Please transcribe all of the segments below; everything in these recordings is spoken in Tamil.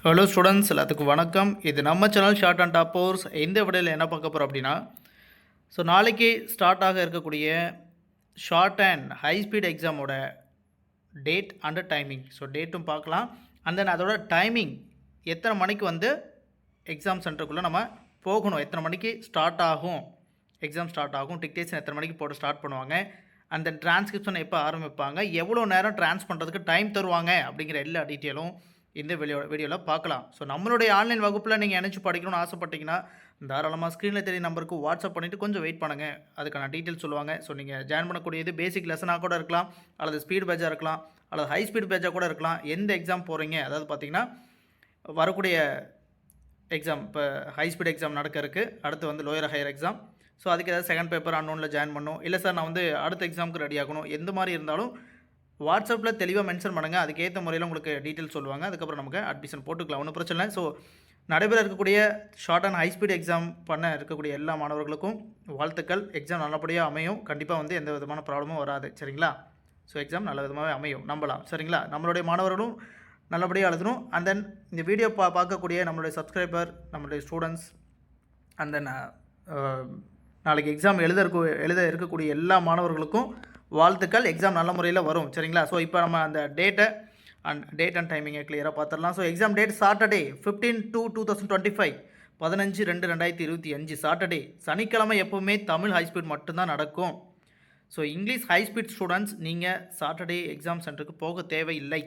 ஹலோ ஸ்டூடெண்ட்ஸ், எல்லாத்துக்கும் வணக்கம். இது நம்ம channel short and top course. இந்த வீடியோவில் என்ன பார்க்க போகிறோம் அப்படின்னா, நாளைக்கு ஸ்டார்ட் ஆக இருக்கக்கூடிய ஷார்ட் அண்ட் ஹை ஸ்பீட் எக்ஸாமோட டேட் அண்ட் டைமிங். டேட்டும் பார்க்கலாம். அண்ட் தென் அதோட டைமிங், எத்தனை மணிக்கு எக்ஸாம் சென்டருக்குள்ளே நம்ம போகணும், எத்தனை மணிக்கு ஸ்டார்ட் ஆகும், எக்ஸாம் ஸ்டார்ட் ஆகும், டிக்டேஷன் எத்தனை மணிக்கு போட்டு ஸ்டார்ட் பண்ணுவாங்க, அண்ட் தென் டிரான்ஸ்கிரிப்ஷன் எப்போ ஆரம்பிப்பாங்க, எவ்வளோ நேரம் ட்ரான்ஸ் பண்ணுறதுக்கு டைம் தருவாங்க அப்படிங்கிற எல்லா டீட்டெயிலும் இந்த வீடியோவில் பார்க்கலாம். நம்மளுடைய ஆன்லைன் வகுப்பில் நீங்கள் இணைச்சி படிக்கணும்னு ஆசைப்பட்டீங்கன்னா தாராளமாக ஸ்க்ரீனில் தெரிய நம்பருக்கு வாட்ஸ்அப் பண்ணிவிட்டு கொஞ்சம் வெயிட் பண்ணுங்கள். அதுக்கான டீட்டெயில் சொல்லுவாங்க. நீங்கள் ஜாயின் பண்ணக்கூடியது பேசிக் லெசனாக கூட இருக்கலாம், அல்லது ஸ்பீட் பேட்சாக இருக்கலாம், அல்லது ஹை ஸ்பீட் பேட்சாக கூட இருக்கலாம். எந்த எக்ஸாம் போகிறீங்க, அதாவது பார்த்திங்கன்னா வரக்கூடிய எக்ஸாம், இப்போ ஹை ஸ்பீட் எக்ஸாம் நடக்க இருக்குது, அடுத்து லோயர் ஹையர் எக்ஸாம். அதுக்கு ஏதாவது செகண்ட் பேப்பர் அன்னோனில் ஜாயின் பண்ணணும், இல்லை சார் நான் அடுத்த எக்ஸாமுக்கு ரெடி ஆகணும், எந்த மாதிரி இருந்தாலும் வாட்ஸ்அப்பில் தெளிவாக மென்ஷன் பண்ணுங்கள். அதுக்கேற்ற முறையில் உங்களுக்கு டீட்டெயில் சொல்லுவாங்க. அதுக்கப்புறம் நமக்கு அட்மிஷன் போட்டுக்கலாம், ஒன்றும் பிரச்சனை இல்லை. நடைபெற இருக்கக்கூடிய short and high speed exam பண்ண இருக்கக்கூடிய எல்லா மாணவர்களுக்கும் வாழ்த்துக்கள். எக்ஸாம் நல்லபடியாக அமையும். கண்டிப்பாக எந்த விதமான ப்ராப்ளமும் வராது, சரிங்களா? எக்ஸாம் நல்ல விதமாகவே அமையும், நம்பலாம், சரிங்களா? நம்மளுடைய மாணவர்களும் நல்லபடியாக எழுதணும். அண்ட் தென் இந்த வீடியோ பார்க்கக்கூடிய நம்மளுடைய சப்ஸ்கிரைபர், நம்மளுடைய ஸ்டூடெண்ட்ஸ், அண்ட் தென் நாளைக்கு எக்ஸாம் எழுத இருக்கக்கூடிய எல்லா மாணவர்களுக்கும் வாழ்த்துக்கள். எக்ஸாம் நல்ல முறையில் வரும், சரிங்களா? இப்போ நம்ம அந்த டேட் அண்ட் டைமிங்கை கிளியராக பார்த்துடலாம். Exam date Saturday 15/2/2025, 15/2/2025 Saturday. சனிக்கிழமை எப்போவுமே தமிழ் ஹை ஸ்பீட் மட்டும்தான் நடக்கும். இங்கிலீஷ் ஹை ஸ்பீட் ஸ்டூடெண்ட்ஸ் நீங்கள் சாட்டர்டே எக்ஸாம் சென்டருக்கு போக தேவையில்லை,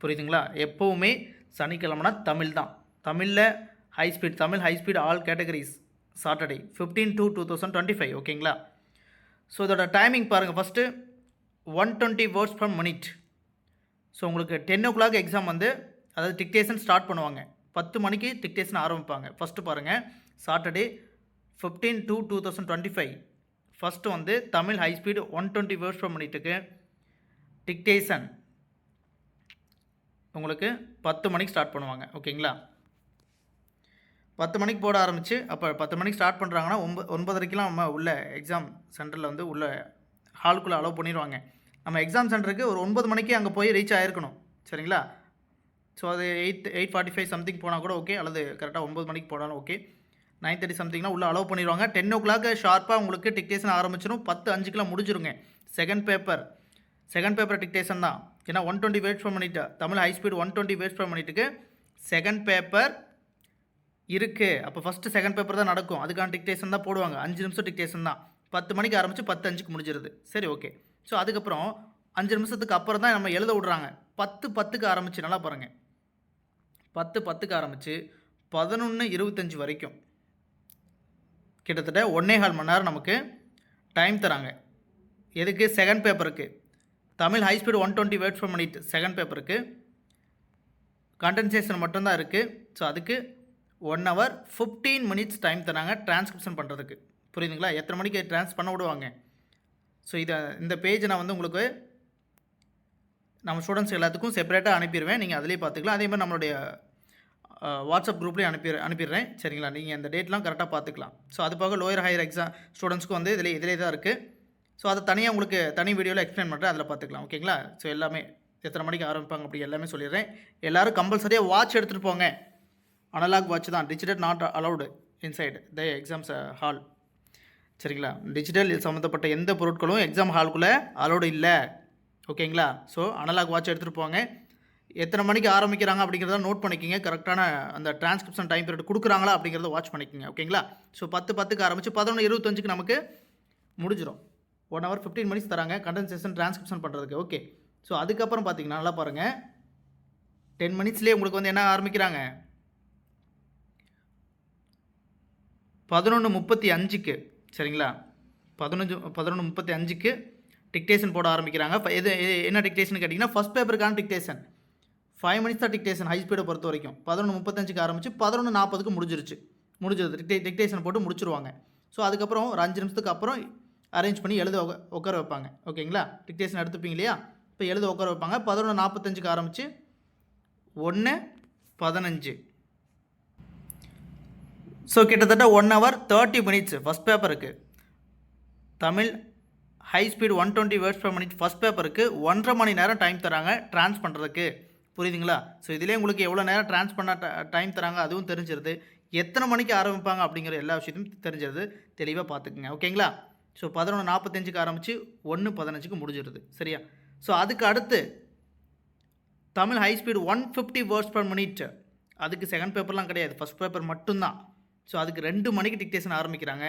புரியுதுங்களா? எப்போவுமே சனிக்கிழமைனா தமிழ் தான். தமிழில் Tamil high speed all categories Saturday 15/2/2025, ஓகேங்களா? இதோட டைமிங் பாருங்கள். First 120 words per minute. உங்களுக்கு 10 o'clock எக்ஸாம் அதாவது டிக்டேஷன் ஸ்டார்ட் பண்ணுவாங்க. 10 மணிக்கு டிக்டேஷன் ஆரம்பிப்பாங்க. ஃபஸ்ட்டு பாருங்கள், Saturday 15/2/2025 first Tamil high speed 120 words per minuteக்கு டிக்டேஷன் உங்களுக்கு 10 மணிக்கு ஸ்டார்ட் பண்ணுவாங்க, ஓகேங்களா? 10 மணிக்கு போட ஆரம்பித்து, அப்போ 10 மணிக்கு ஸ்டார்ட் பண்ணுறாங்கன்னா 9:30க்கெலாம் நம்ம உள்ள எக்ஸாம் சென்டரில் உள்ள ஹாலுக்குள்ளே அலோவ் பண்ணிடுவாங்க. நம்ம எக்ஸாம் சென்டருக்கு ஒரு 9 மணிக்கு அங்கே போய் ரீச் ஆகிருக்கணும், சரிங்களா? அது 8:45 சம்திங் போனால் கூட ஓகே, அல்லது கரெக்டாக 9 மணிக்கு போனாலும் ஓகே. 9:30 சம்திங்னா உள்ளே அலோவ் பண்ணிடுவாங்க. 10 o'clock ஷார்ப்பாக உங்களுக்கு டிக்டேஷன் ஆரம்பிச்சிடும். 10:05க்கெலாம் முடிஞ்சிருங்க. செகண்ட் பேப்பர் டிக்டேஷன் தான். ஏன்னா 120 words per minute, Tamil high speed 120 words per minuteக்கு செகண்ட் பேப்பர் இருக்குது. அப்போ ஃபஸ்ட்டு செகண்ட் பேப்பர் தான் நடக்கும். அதுக்கான டிக்டேஷன் தான் போடுவாங்க. 5 நிமிஷம் டிக்டேஷன் தான். 10 மணிக்கு ஆரம்பித்து 10:05க்கு முடிஞ்சிருது, சரி, ஓகே. அதுக்கப்புறம் 5 நிமிஷத்துக்கு அப்புறம் தான் நம்ம எழுத விட்றாங்க. 10:10க்கு ஆரம்பித்து, நல்லா பாருங்கள், 10:10க்கு ஆரம்பித்து 11:25 வரைக்கும் கிட்டத்தட்ட 1.25 மணி நேரம் நமக்கு டைம் தராங்க. எதுக்கு? செகண்ட் பேப்பருக்கு. Tamil high speed 120 words per minute second பேப்பருக்கு கண்டென்சேஷன் மட்டும்தான் இருக்குது. அதுக்கு 1 hour 15 minutes டைம் தராங்க டிரான்ஸ்கிரிப்ஷன் பண்ணுறதுக்கு, புரியுதுங்களா? எத்தனை மணிக்கு ட்ரான்ஸ் பண்ண விடுவாங்க. இந்த பேஜ் நான் உங்களுக்கு நம்ம ஸ்டூடெண்ட்ஸ் எல்லாத்துக்கும் செப்பரேட்டாக அனுப்பிடுவேன். நீங்கள் அதிலே பார்த்துக்கலாம். அதே மாதிரி நம்மளுடைய வாட்ஸ்அப் குரூப்லேயும் அனுப்பிடுறேன், சரிங்களா? நீங்கள் இந்த டேட்லாம் கரெக்டாக பார்த்துக்கலாம். அது போக லோயர் ஹையர் எக்ஸாம் ஸ்டூடெண்ட்ஸ்க்கும் இதிலே தான் இருக்குது. அதை தனியாக உங்களுக்கு தனி வீடியோவில் எக்ஸ்பிளைன் பண்ணுறேன், அதில் பார்த்துக்கலாம், ஓகேங்களா? எல்லாமே எத்தனை மணிக்கு ஆரம்பிப்பாங்க அப்படி எல்லாமே சொல்லிடுறேன். எல்லோரும் கம்பல்சரியாக வாட்ச் எடுத்துகிட்டு போங்க. அனலாக் வாட்ச் தான், digital not allowed inside the exams hall, சரிங்களா? டிஜிட்டல் சம்மந்தப்பட்ட எந்த பொருட்களும் எக்ஸாம் ஹாலுக்குள்ளே அலோடு இல்லை, ஓகேங்களா? அனலாக் வாட்ச் எடுத்துகிட்டு போங்க. எத்தனை மணிக்கு ஆரம்பிக்கிறாங்க அப்படிங்கிறத நோட் பண்ணிக்கிங்க. கரெக்டான அந்த டிரான்ஸ்கிரிப்ஷன் டைம் பீரியட் கொடுக்குறாங்களா அப்படிங்கிறத வாட்ச் பண்ணிக்கோங்க, ஓகேங்களா? 10:10க்கு ஆரம்பித்து 11:25க்கு நமக்கு முடிஞ்சிடும். 1 hour 15 minutes தராங்க கண்டென்சேஷன் டிரான்ஸ்கிரிப்ஷன் பண்ணுறதுக்கு, ஓகே. அதுக்கப்புறம் பார்த்தீங்கன்னா நல்லா பாருங்கள், 10 minutesலேயே உங்களுக்கு என்ன ஆரம்பிக்கிறாங்க, 11:35க்கு, சரிங்களா? 11:35க்கு டிக்டேஷன் போட ஆரம்பிக்கிறாங்க. என்ன டிக்டேஷன் கேட்டிங்கன்னா, ஃபஸ்ட் பேப்பருக்கான டிக்டேஷன் 5 minutes தான் டிக்டேஷன் ஹை ஸ்பீடை பொறுத்த வரைக்கும். 11:35க்கு ஆரம்பித்து 11:40க்கு முடிஞ்சிருது. டிக்டேஷன் போட்டு முடிச்சிருவாங்க. அதுக்கப்புறம் ஒரு 5 நிமிஷத்துக்கு அப்புறம் அரேஞ்ச் பண்ணி எழுத உட்கார வைப்பாங்க, ஓகேங்களா? டிக்டேஷன் எடுத்துப்பீங்க இல்லையா, இப்போ எழுத உட்கார வைப்பாங்க. 11:45க்கு ஆரம்பித்து 1:15, கிட்டத்தட்ட 1 hour 30 minutes ஃபஸ்ட் பேப்பருக்கு. Tamil high speed 120 words per minute first பேப்பருக்கு 1.5 மணி நேரம் டைம் தராங்க ட்ரான்ஸ் பண்ணுறதுக்கு. புரியுதுங்களா? ஸோ இதிலே உங்களுக்கு எவ்வளோ நேரம் ட்ரான்ஸ் பண்ண டைம் தராங்க அதுவும் தெரிஞ்சிருது. எத்தனை மணிக்கு ஆரம்பிப்பாங்க அப்படிங்கிற எல்லா விஷயத்தையும் தெரிஞ்சிருது. தெளிவாக பார்த்துக்குங்க. ஓகேங்களா? ஸோ 11:45க்கு ஆரம்பித்து 1:15க்கு முடிஞ்சிருது. சரியா? ஸோ அதுக்கு அடுத்து Tamil high speed 150 words per minute. அதுக்கு செகண்ட் பேப்பர்லாம் கிடையாது. ஃபஸ்ட் பேப்பர் மட்டும்தான். ஸோ அதுக்கு 2 மணிக்கு டிக்டேஷன் ஆரம்பிக்கிறாங்க.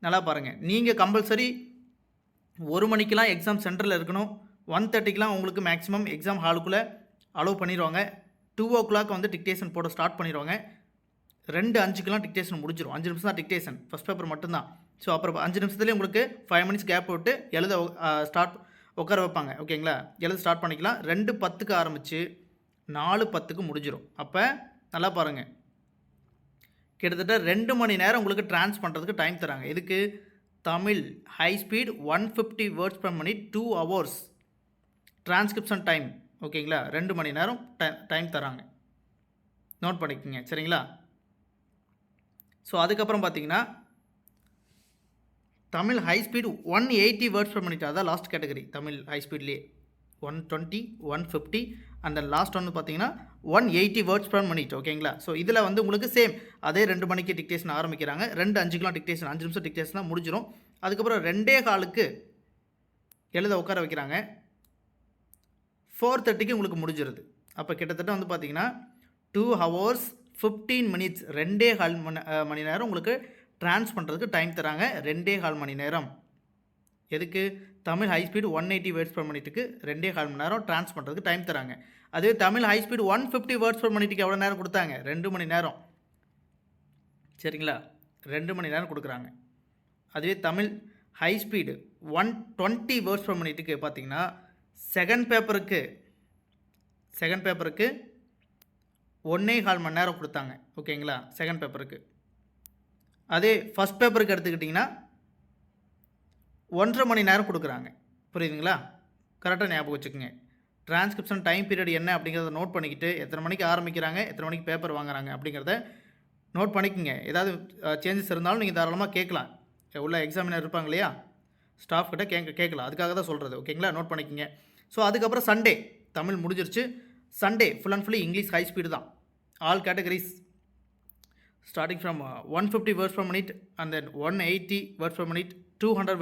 நல்லா பாருங்கள். நீங்கள் கம்பல்சரி 1 மணிக்கெலாம் எக்ஸாம் சென்டரில் இருக்கணும். 1:30க்கெலாம் உங்களுக்கு மேக்ஸிமம் எக்ஸாம் ஹாலுக்குள்ளே அலோவ் பண்ணிடுவாங்க. 2:00 வந்து டிக்டேஷன் போட ஸ்டார்ட் பண்ணிடுவாங்க. 2:05க்கெலாம் டிக்டேஷன் முடிஞ்சிடும். 5 நிமிஷம் தான் டிக்டேஷன். ஃபஸ்ட் பேப்பர் மட்டும்தான். ஸோ அப்புறம் 5 நிமிஷத்துலேயே உங்களுக்கு 5 மினிட்ஸ் கேப் விட்டு எழுத உட்கார வைப்பாங்க. ஓகேங்களா? எழுத ஸ்டார்ட் பண்ணிக்கலாம். 2:10க்கு ஆரம்பித்து 4:10க்கு முடிஞ்சிடும். அப்போ நல்லா பாருங்கள். கிட்டத்தட்ட 2 மணி நேரம் உங்களுக்கு ட்ரான்ஸ் பண்ணுறதுக்கு டைம் தராங்க. இதுக்கு Tamil high speed 150 words per minute 2 hours transcription time. ஓகேங்களா? 2 மணி நேரம் டைம் தராங்க. நோட் பண்ணிக்கோங்க. சரிங்களா? ஸோ அதுக்கப்புறம் பார்த்தீங்கன்னா Tamil high speed 180 words per minute. அதான் லாஸ்ட் கேட்டகரி. தமிழ் ஹை ஸ்பீட்லேயே 120, 150 அந்த லாஸ்ட் ஒன்று பார்த்தீங்கன்னா 180 வேர்ட்ஸ் பர் மினிட். ஓகேங்களா? ஸோ இதில் வந்து உங்களுக்கு சேம் அதே 2 மணிக்கு டிக்டேஷன் ஆரம்பிக்கிறாங்க. 2:05க்குலாம் டிக்டேஷன் 5 நிமிஷம் டிக்டேஷன் தான் முடிஞ்சிடும். அதுக்கப்புறம் 2:15க்கு எழுத உட்கார வைக்கிறாங்க. 4:30க்கு உங்களுக்கு முடிஞ்சிருது. அப்போ கிட்டத்தட்ட வந்து பார்த்தீங்கன்னா 2 hours 15 minutes 2.25 மணி நேரம் உங்களுக்கு ட்ரான்ஸ் பண்ணுறதுக்கு டைம் தராங்க. 2.25 மணி நேரம். எதுக்கு? Tamil high speed 180 words per மினிட்டுக்கு 2.25 மணி நேரம் ட்ரான்ஸ் பண்ணுறதுக்கு டைம் தராங்க. அதுவே Tamil high speed 150 words per மினிட்டுக்கு எவ்வளோ நேரம் கொடுத்தாங்க? 2 மணி நேரம். சரிங்களா? 2 மணி நேரம் கொடுக்குறாங்க. அதுவே Tamil high speed 120 words per மினிட்டுக்கு பார்த்தீங்கன்னா செகண்ட் பேப்பருக்கு 1.25 மணி நேரம் கொடுத்தாங்க. ஓகேங்களா? செகண்ட் பேப்பருக்கு. அதே ஃபஸ்ட் பேப்பருக்கு எடுத்துக்கிட்டிங்கன்னா 1.5 மணி நேரம் கொடுக்குறாங்க. புரியுதுங்களா? கரெக்டாக ஞாபகம் வச்சுக்கோங்க. டிரான்ஸ்கிரிப்ஷன் டைம் பீரியட் என்ன அப்படிங்கிறத நோட் பண்ணிக்கிட்டு எத்தனை மணிக்கு ஆரம்பிக்கிறாங்க, எத்தனை மணிக்கு பேப்பர் வாங்குறாங்க அப்படிங்கிறத நோட் பண்ணிக்கோங்க. ஏதாவது சேஞ்சஸ் இருந்தாலும் நீங்கள் தாராளமாக கேட்கலாம். உள்ள எக்ஸாமினர் இருப்பாங்க இல்லையா, ஸ்டாஃப் கிட்ட கேட்கலாம். அதுக்காக தான் சொல்கிறது. ஓகேங்களா? நோட் பண்ணிக்கோங்க. ஸோ அதுக்கப்புறம் சண்டே தமிழ் முடிஞ்சிருச்சு. Sunday full and fully English high speed தான். All categories starting from 150 words per minute and then 180 words per minute 200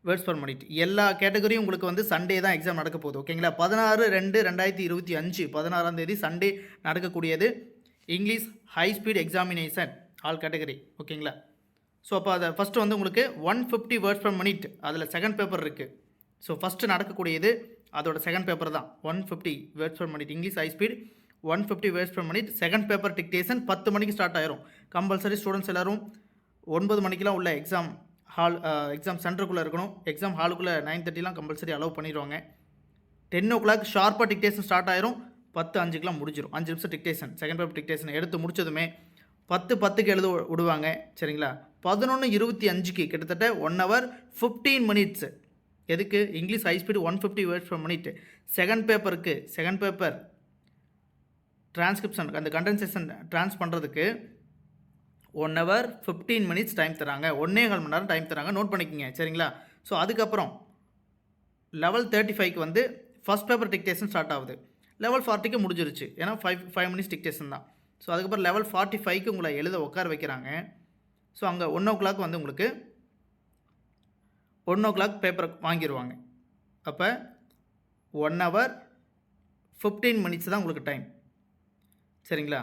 words per minute எல்லா கேட்டகரியும் உங்களுக்கு வந்து சண்டே தான் எக்ஸாம் நடக்க போகுது. ஓகேங்களா? 16/2/2025 16ஆம் தேதி சண்டே நடக்கக்கூடியது English high speed examination all category. ஓகேங்களா? ஸோ அப்போ அதை ஃபஸ்ட்டு வந்து உங்களுக்கு 150 வேர்ட்ஸ் பர் மினிட் அதில் செகண்ட் பேப்பர் இருக்குது. ஸோ ஃபஸ்ட்டு நடக்கக்கூடியது அதோட செகண்ட் பேப்பர் தான் 150 words per minute English high speed 150 words per minute. Second paper dictation 10 மணிக்கு ஸ்டார்ட் ஆயிரும். கம்பல்சரி ஸ்டூடெண்ட்ஸ் எல்லோரும் 9 மணிக்கெலாம் உள்ள எக்ஸாம் சென்டருக்குள்ளே இருக்கணும். எக்ஸாம் ஹாலுக்குள்ளே 9:30லாம் கம்பல்சரி அலோவ் பண்ணிடுவாங்க. 10 ஷார்ப்பாக டிக்டேஷன் ஸ்டார்ட் ஆயிரும். 10:05க்குலாம் முடிஞ்சிடும். 5 நிமிஷம் டிக்டேஷன். செகண்ட் பேப்பர் டிக்டேஷன் எடுத்து முடிச்சதுமே 10:10க்கு எழுத விடுவாங்க. சரிங்களா? 11:25க்கு கிட்டத்தட்ட 1 hour 15 minutes. எதுக்கு? English high speed 150 words per minute. Second paper transcription அந்த கண்டென்சேஷன் ட்ரான்ஸ் பண்ணுறதுக்கு 1 hour 15 minutes டைம் தராங்க. 1.25 மணி நேரம் டைம் தராங்க. நோட் பண்ணிக்கோங்க. சரிங்களா? ஸோ அதுக்கப்புறம் லெவல் 35க்கு வந்து ஃபஸ்ட் பேப்பர் டிக்டேஷன் ஸ்டார்ட் ஆகுது. லெவல் 40க்கு முடிஞ்சிருச்சு. ஏன்னா 5 minutes டிக்டேஷன் தான். ஸோ அதுக்கப்புறம் லெவல் 45க்கு உங்களை எழுத உட்கார வைக்கிறாங்க. ஸோ அங்கே 1:00 வந்து உங்களுக்கு 1:00 பேப்பர் வாங்கிடுவாங்க. அப்போ 1 hour 15 minutes தான் உங்களுக்கு டைம். சரிங்களா?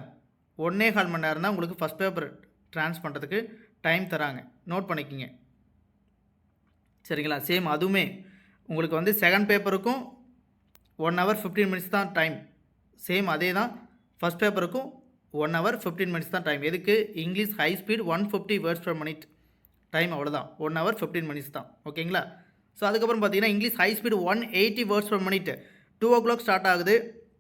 1.25 மணி நேரம் தான் உங்களுக்கு ஃபஸ்ட் பேப்பர் ட்ரான்ஸ் பண்ணுறதுக்கு டைம் தராங்க. நோட் பண்ணிக்கோங்க. சரிங்களா? சேம் அதுவுமே உங்களுக்கு வந்து செகண்ட் பேப்பருக்கும் 1 hour 15 minutes தான் டைம். சேம் அதே தான் ஃபஸ்ட் பேப்பருக்கும் 1 hour 15 minutes தான் டைம். எதுக்கு? English high speed 150 words per minute time அவ்வளோதான். 1 hour 15 minutes தான். ஓகேங்களா? ஸோ அதுக்கப்புறம் பார்த்தீங்கன்னா English high speed 180 words per minute 2:00 start ஆகுது.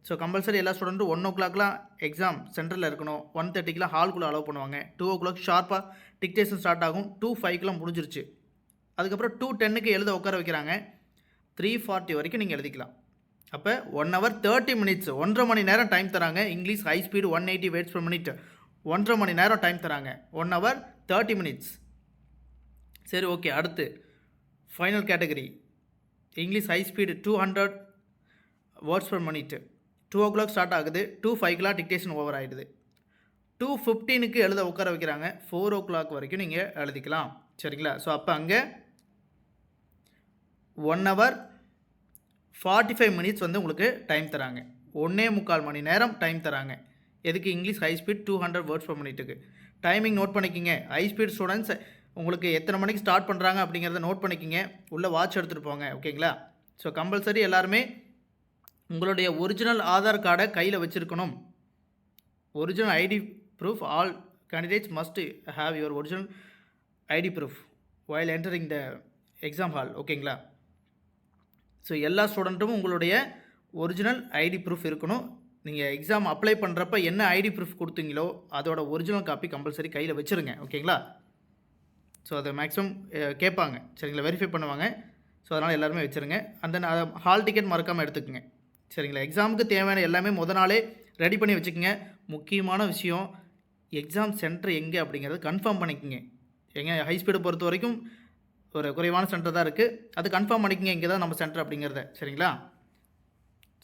ஸோ கம்பல்சரி எல்லா ஸ்டூடெண்ட்டும் 1:00லாம் எக்ஸாம் சென்டரில் இருக்கணும். 1:30க்குலாம் ஹால்குள்ளே அலோவ் பண்ணுவாங்க. 2:00 ஷார்ப்பாக டிக்டேஷன் ஸ்டார்ட் ஆகும். 2:05க்குலாம் முடிஞ்சிருச்சு. அதுக்கப்புறம் 2:10க்கு எழுத உட்கார வைக்கிறாங்க. 3:40 வரைக்கும் நீங்கள் எழுதிக்கலாம். அப்போ 1 hour 30 minutes 1.5 மணி நேரம் டைம் தராங்க. English high speed 180 words per minute 1.5 மணி நேரம் டைம் தராங்க. 1 hour 30 minutes. சரி, ஓகே. அடுத்து final category English high speed 200 words per minute 2:00 start ஆகுது. 2:05 டிக்டேஷன் ஓவர் ஆயிடுது. 2:15க்கு எழுத உட்கார வைக்கிறாங்க. 4:00 வரைக்கும் நீங்கள் எழுதிக்கலாம். சரிங்களா? ஸோ அப்போ அங்கே 1 ஹவர் 45 மினிட்ஸ் வந்து உங்களுக்கு டைம் தராங்க. 1.25 மணி நேரம் டைம் தராங்க. எதுக்கு? English high speed 200 words per மினிட்டுக்கு. டைமிங் நோட் பண்ணிக்கிங்க. ஹை ஸ்பீட் ஸ்டூடெண்ட்ஸ் உங்களுக்கு எத்தனை மணிக்கு ஸ்டார்ட் பண்ணுறாங்க அப்படிங்கிறத நோட் பண்ணிக்கிங்க. உள்ள வாட்ச் எடுத்துகிட்டு போங்க. ஓகேங்களா? ஸோ கம்பல்சரி எல்லாருமே உங்களுடைய ஒரிஜினல் ஆதார் கார்டை கையில் வச்சுருக்கணும். Original ID proof. All candidates must have your original ID proof while entering the exam hall. ஓகேங்களா? ஸோ எல்லா ஸ்டூடெண்ட்டும் உங்களுடைய ஒரிஜினல் ஐடி ப்ரூஃப் இருக்கணும். நீங்கள் எக்ஸாம் அப்ளை பண்ணுறப்ப என்ன ஐடி ப்ரூஃப் கொடுத்தீங்களோ அதோட ஒரிஜினல் காப்பி கம்பல்சரி கையில் வச்சுருங்க. ஓகேங்களா? ஸோ அதை மேக்ஸிமம் கேட்பாங்க. சரிங்களா? வெரிஃபை பண்ணுவாங்க. ஸோ அதனால் எல்லாருமே வச்சுருங்க. அந்த ஹால் டிக்கெட் மறக்காமல் எடுத்துக்கோங்க. சரிங்களா? எக்ஸாமுக்கு தேவையான எல்லாமே நாளே ரெடி பண்ணி வச்சுக்கோங்க. முக்கியமான விஷயம், எக்ஸாம் சென்டர் எங்கே அப்படிங்கிறது கன்ஃபார்ம் பண்ணிக்கோங்க. எங்கே ஹை ஸ்பீடை பொறுத்த வரைக்கும் ஒரு குறைவான சென்டர் தான் இருக்குது. அது கன்ஃபார்ம் பண்ணிக்கோங்க இங்கே தான் நம்ம சென்டர் அப்படிங்கிறத. சரிங்களா?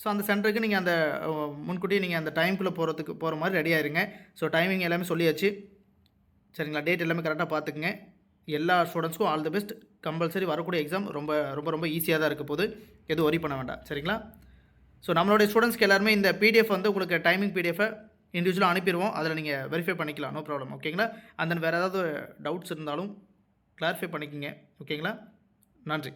ஸோ அந்த சென்டருக்கு நீங்கள் அந்த முன்கூட்டியே நீங்கள் அந்த டைம்குள்ளே போகிற மாதிரி ரெடியாக இருங்க. ஸோ டைமிங் எல்லாமே சொல்லியாச்சு. சரிங்களா? டேட் எல்லாமே கரெக்டாக பார்த்துக்குங்க. எல்லா ஸ்டூடெண்ட்ஸ்க்கும் ஆல் தி பெஸ்ட். கம்பல்சரி வரக்கூடிய எக்ஸாம் ரொம்ப ரொம்ப ரொம்ப ஈஸியாக தான் இருக்க போது. எதுவும் ஒரி பண்ண வேண்டாம். சரிங்களா? ஸோ நம்மளுடைய ஸ்டூடெண்ட்ஸ்க்கு எல்லாருமே இந்த பிடிஎஃப் வந்து உங்களுக்கு டைமிங் பிடிஎஃபை இண்டிவிஜுவலாக அனுப்பிடுவோம். அதில் நீங்கள் வெரிஃபை பண்ணிக்கலாம். No problem. ஓகேங்களா? அந்த வேறு ஏதாவது டவுட்ஸ் இருந்தாலும் கிளாரிஃபை பண்ணிக்கோங்க. ஓகேங்களா? நன்றி.